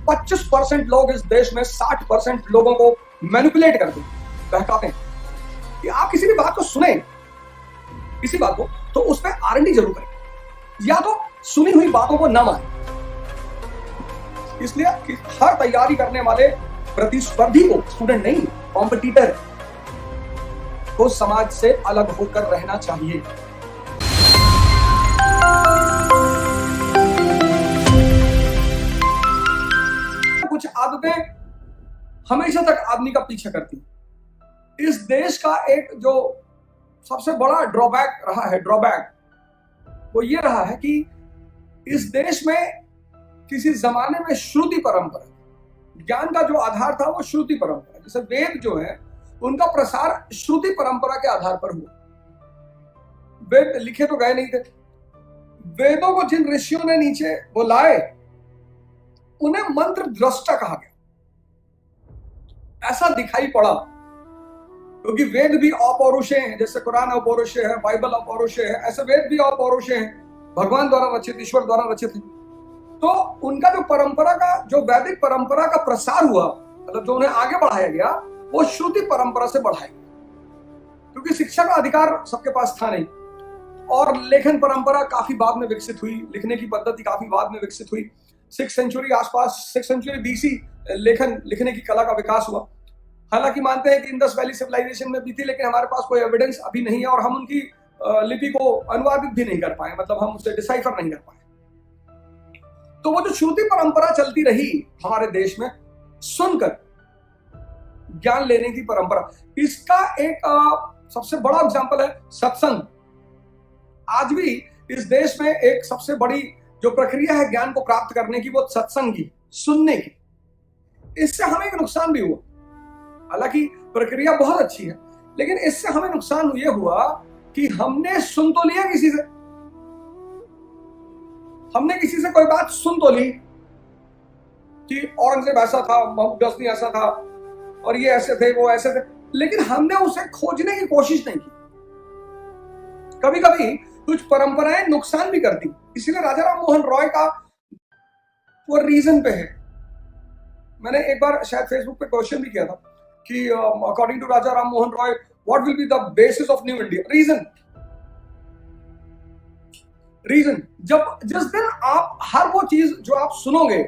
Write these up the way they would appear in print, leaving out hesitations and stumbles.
25% लोग इस देश में 60% लोगों को मैनिपुलेट करते हैं, बहकाते हैं कि आप किसी भी बात को सुने, किसी बात को, तो उस पर R&D जरूर करें, या तो सुनी हुई बातों को ना माने। इसलिए कि हर तैयारी करने वाले प्रतिस्पर्धी को, स्टूडेंट नहीं, कॉम्पिटिटर को समाज से अलग होकर रहना चाहिए। कुछ आदतें हमेशा तक आदमी का पीछा करती। इस देश का एक जो सबसे बड़ा ड्रॉबैक रहा है, वो ये रहा है कि इस देश में किसी जमाने में श्रुति परंपरा, ज्ञान का जो आधार था वो श्रुति परंपरा, जैसे वेद जो है उनका प्रसार श्रुति परंपरा के आधार पर हुआ। वेद लिखे तो गए नहीं थे, वेदों को जिन ऋषियों ने नीचे वो लाए उन्हें मंत्र दृष्टा कहा गया, ऐसा दिखाई पड़ा, क्योंकि वेद भी अपौरुषेय हैं, जैसे कुरान अपौरुषेय है, बाइबल अपौरुषेय है, ऐसे वेद भी अपौरुषेय हैं, भगवान द्वारा रचित, ईश्वर द्वारा रचित है। तो उनका जो परंपरा का, जो वैदिक परंपरा का प्रसार हुआ, मतलब जो उन्हें आगे बढ़ाया गया, वो श्रुति परंपरा से बढ़ाया गया, क्योंकि शिक्षा का अधिकार सबके पास था नहीं। और लेखन परंपरा काफी बाद में विकसित हुई, लिखने की पद्धति काफी बाद में विकसित हुई। 6th सेंचुरी आसपास, 6th सेंचुरी BC लिखने की कला का विकास हुआ। हालांकि मानते हैं कि इंडस वैली सिविलाइजेशन में भी थी, लेकिन हमारे पास कोई एविडेंस अभी नहीं है और हम उनकी लिपि को अनुवादित भी नहीं कर पाए, मतलब हम उसे डिसाइफर नहीं कर पाए। तो वो जो श्रुति परंपरा चलती रही हमारे देश में, सुनकर ज्ञान लेने की परंपरा, इसका एक सबसे बड़ा एग्जांपल है सत्संग। आज भी इस देश में एक सबसे बड़ी जो प्रक्रिया है ज्ञान को प्राप्त करने की, वो सत्संग की, सुनने की। इससे हमें एक नुकसान भी हुआ, हालांकि प्रक्रिया बहुत अच्छी है, लेकिन इससे हमें नुकसान ये हुआ कि हमने सुन तो लिया किसी से, हमने किसी से कोई बात सुन तो ली कि औरंगजेब ऐसा था, महमूद गजनी ऐसा था, और ये ऐसे थे, वो ऐसे थे, लेकिन हमने उसे खोजने की कोशिश नहीं की। कभी कभी कुछ परंपराएं नुकसान भी करती, इसीलिए राजा राम मोहन रॉय का वो रीजन पे है। मैंने एक बार शायद फेसबुक पे क्वेश्चन भी किया था कि according to Raja Ram Mohan Roy what will be the basis of new India. Reason जिस दिन आप हर वो चीज जो आप सुनोगे,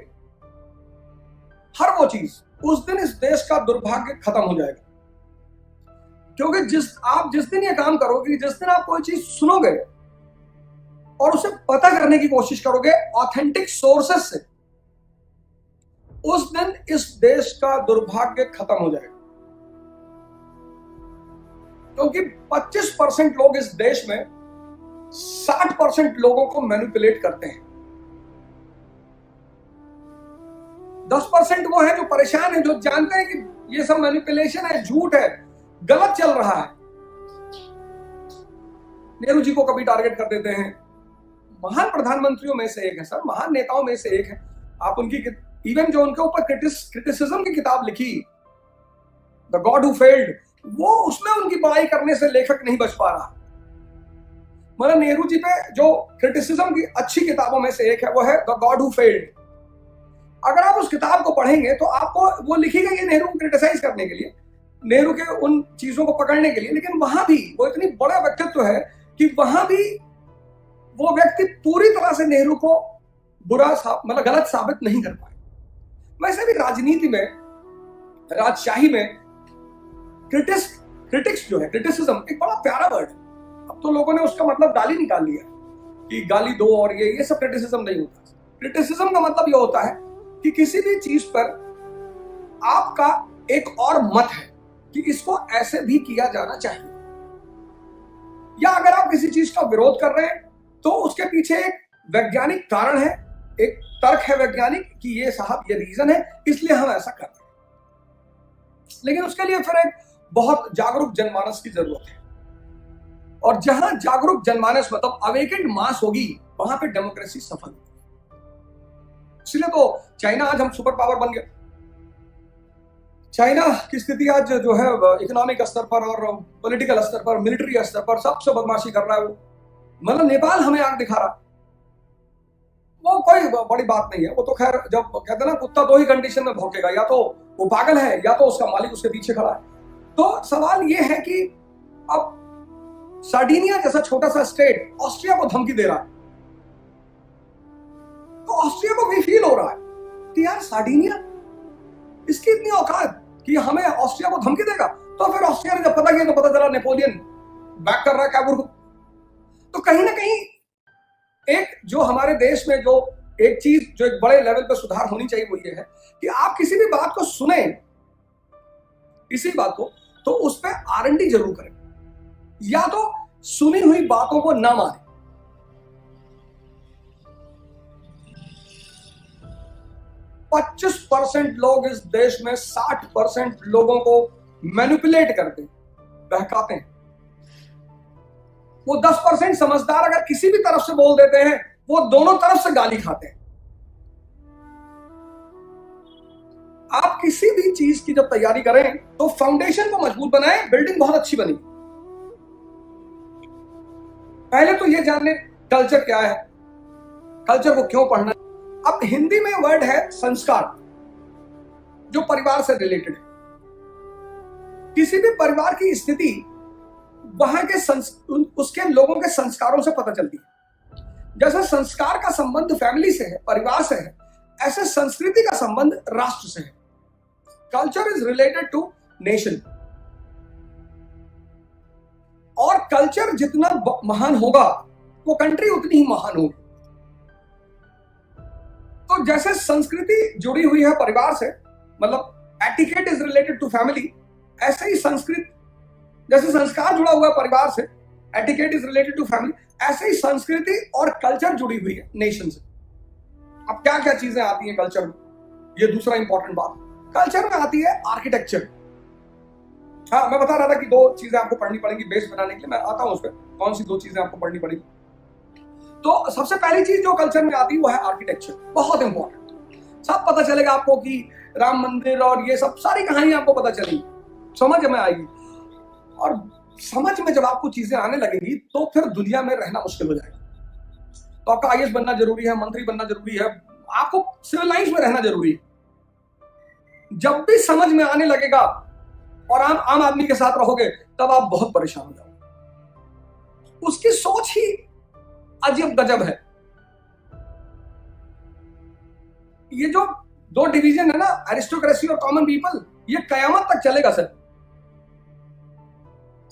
हर वो चीज, उस दिन इस देश का दुर्भाग्य खत्म हो जाएगा। क्योंकि जिस दिन ये काम करोगे, जिस दिन आप कोई चीज सुनोगे और उसे पता करने की कोशिश करोगे ऑथेंटिक सोर्सेस से, उस दिन इस देश का दुर्भाग्य खत्म हो जाएगा। क्योंकि 25% लोग इस देश में 60% लोगों को मैनिपुलेट करते हैं। 10% वो है जो परेशान है, जो जानते हैं कि ये सब मैनिपुलेशन है, झूठ है, गलत चल रहा है। नेहरू जी को कभी टारगेट कर देते हैं, महान प्रधानमंत्रियों में से एक है सर, महान नेताओं में से एक है। आप उनकी इवन जो उनके ऊपर क्रिटिसिज्म की किताब लिखी, द गॉड हु फेल्ड, वो उसमें उनकी बड़ाई करने से लेखक नहीं बच पा रहा। मतलब नेहरू जी पे जो क्रिटिसिज्म की अच्छी किताबों में से एक है, वो है द गॉड हु फेल्ड। अगर आप उस किताब को पढ़ेंगे तो आपको वो लिखी गई है नेहरू को क्रिटिसाइज करने के लिए, नेहरू के उन चीजों को पकड़ने के लिए, लेकिन वहां भी वो इतनी बड़ा व्यक्तित्व है कि वहां भी वो व्यक्ति पूरी तरह से नेहरू को मतलब गलत साबित नहीं कर पाए। वैसे भी राजनीति में, राजशाही में क्रिटिक्स जो है, क्रिटिसिज्म एक बड़ा प्यारा वर्ड है। अब तो लोगों ने उसका मतलब गाली निकाल लिया कि गाली दो, और ये सब क्रिटिसिज्म नहीं होता। क्रिटिसिज्म का मतलब ये होता है कि किसी भी चीज पर आपका एक और मत है कि इसको ऐसे भी किया जाना चाहिए, या अगर आप किसी चीज का विरोध कर रहे हैं तो उसके पीछे एक वैज्ञानिक कारण है, एक तर्क है वैज्ञानिक कि ये साहब ये रीजन है, इसलिए हम ऐसा कर रहे हैं। लेकिन उसके लिए फिर एक बहुत जागरूक जनमानस की जरूरत है, और जहां जागरूक जनमानस मतलब अवेकेंड मास होगी, वहां पे डेमोक्रेसी सफल होगी। इसलिए तो चाइना आज हम सुपर पावर बन गए। चाइना की स्थिति आज जो है इकोनॉमिक स्तर पर और पॉलिटिकल स्तर पर, मिलिट्री स्तर पर सबसे बदमाशी कर रहा है वो। मतलब नेपाल हमें आग दिखा रहा, वो कोई बड़ी बात नहीं है। वो तो खैर, जब कहते हैं ना कुत्ता दो ही कंडीशन में भौंकेगा, या तो वो पागल है या तो उसका मालिक उसके पीछे खड़ा है। तो सवाल ये है कि अब सार्डिनिया जैसा छोटा सा स्टेट ऑस्ट्रिया को धमकी दे रहा है, तो ऑस्ट्रिया को भी फील हो रहा है कि यार सार्डिनिया, इसकी इतनी औकात कि हमें ऑस्ट्रिया को धमकी देगा। तो फिर ऑस्ट्रिया ने जब पता किया तो पता चला नेपोलियन बैक कर रहा है कैबूर को। तो कहीं ना कहीं एक जो हमारे देश में जो एक चीज जो एक बड़े लेवल पर सुधार होनी चाहिए वो ये है कि आप किसी भी बात को सुने, किसी बात को, तो उस पर R&D जरूर करें, या तो सुनी हुई बातों को ना माने। 25% लोग इस देश में 60% लोगों को मैनिपुलेट करते हैं, बहकाते हैं। वो 10% समझदार अगर किसी भी तरफ से बोल देते हैं, वो दोनों तरफ से गाली खाते हैं। आप किसी भी चीज की जब तैयारी करें तो फाउंडेशन को मजबूत बनाएं, बिल्डिंग बहुत अच्छी बनी। पहले तो ये जान लें कल्चर क्या है, कल्चर को क्यों पढ़ना है। अब हिंदी में वर्ड है संस्कार, जो परिवार से रिलेटेड है। किसी भी परिवार की स्थिति वहां के उसके लोगों के संस्कारों से पता चलती है। जैसे संस्कार का संबंध फैमिली से है, परिवार से है, ऐसे संस्कृति का संबंध राष्ट्र से है। Culture is related to nation, और कल्चर जितना महान होगा वो कंट्री उतनी ही महान होगी। तो जैसे संस्कृति जुड़ी हुई है परिवार से, मतलब etiquette is related to family, ऐसे ही संस्कृत जैसे संस्कार जुड़ा हुआ है परिवार से, etiquette is related to family, ऐसे ही संस्कृति और कल्चर जुड़ी हुई है नेशन से। अब क्या क्या चीजें आती हैं कल्चर में, ये दूसरा इंपॉर्टेंट बात। कल्चर में आती है आर्किटेक्चर। हाँ, मैं बता रहा था कि 2 चीजें आपको पढ़नी पड़ेंगी बेस बनाने के लिए। मैं आता हूं उस पर, कौन सी 2 चीजें आपको पढ़नी पड़ेगी। तो सबसे पहली चीज जो कल्चर में आती है वो है आर्किटेक्चर, बहुत इंपॉर्टेंट। सब पता चलेगा आपको कि राम मंदिर और ये सब सारी कहानी आपको पता चलेगी, समझ में आएगी। और समझ में जब आपको चीजें आने लगेंगी तो फिर दुनिया में रहना मुश्किल हो जाएगा। तो आपका IAS बनना जरूरी है, मंत्री बनना जरूरी है, आपको सिविल लाइंस में रहना जरूरी है। जब भी समझ में आने लगेगा और आम आदमी के साथ रहोगे तब आप बहुत परेशान हो जाओगे। उसकी सोच ही अजीब गजब है। ये जो 2 डिवीजन है ना, एरिस्टोक्रेसी और कॉमन पीपल, ये कयामत तक चलेगा सर।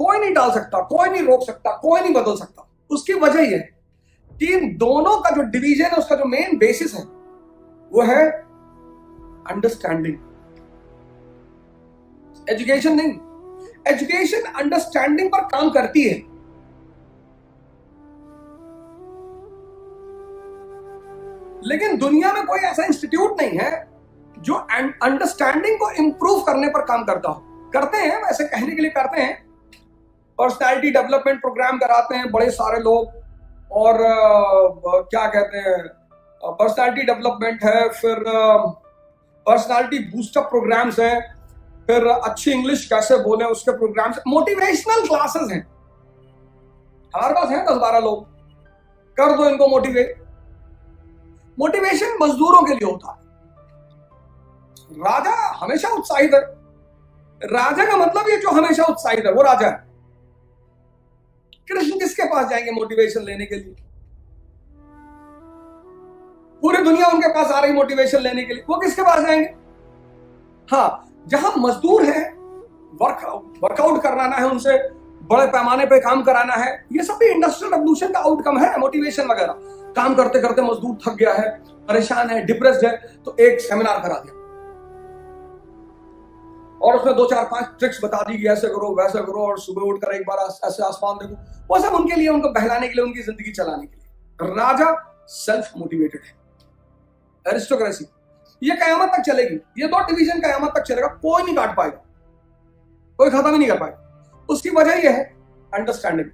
कोई नहीं डाल सकता, कोई नहीं रोक सकता, कोई नहीं बदल सकता। उसकी वजह यह है कि इन दोनों का जो डिवीजन है उसका जो मेन बेसिस है वो है अंडरस्टैंडिंग, एजुकेशन नहीं। एजुकेशन अंडरस्टैंडिंग पर काम करती है। लेकिन दुनिया में कोई ऐसा इंस्टीट्यूट नहीं है जो अंडरस्टैंडिंग को इंप्रूव करने पर काम करता हो। करते हैं, वैसे कहने के लिए करते हैं, पर्सनालिटी डेवलपमेंट प्रोग्राम कराते हैं बड़े सारे लोग, और क्या कहते हैं, पर्सनालिटी डेवलपमेंट है, फिर पर्सनालिटी बूस्टअप प्रोग्राम्स हैं, फिर अच्छी इंग्लिश कैसे बोले उसके प्रोग्राम्स, मोटिवेशनल क्लासेस हैं। हमारे पास हैं 10-12 लोग, कर दो इनको मोटिवेट। मोटिवेशन मजदूरों के लिए होता है। राजा हमेशा उत्साहित है। राजा का मतलब ये जो हमेशा उत्साहित है वो राजा है। कृष्ण किसके पास जाएंगे मोटिवेशन लेने के लिए? पूरी दुनिया उनके पास आ रही मोटिवेशन लेने के लिए, वो किसके पास जाएंगे? हाँ, जहां मजदूर है, वर्कआउट कराना है उनसे, बड़े पैमाने पे काम कराना है, ये सब भी इंडस्ट्रियल रेवोल्यूशन का आउटकम है, मोटिवेशन वगैरह। काम करते करते मजदूर थक गया है, परेशान है, डिप्रेस्ड है, तो एक सेमिनार करा दिया और उसमें 2-4-5 ट्रिक्स बता दी कि ऐसे करो वैसे करो, और सुबह उठकर एक बार ऐसे आसमान देखो। वो सब उनके लिए, उनको बहलाने के लिए, उनकी जिंदगी चलाने के लिए। राजा सेल्फ मोटिवेटेड है। एरिस्टोक्रेसी ये कयामत तक चलेगी। ये 2 डिवीजन कयामत तक चलेगा, कोई नहीं काट पाएगा, कोई खत्म ही नहीं कर पाएगा। उसकी वजह यह है अंडरस्टैंडिंग।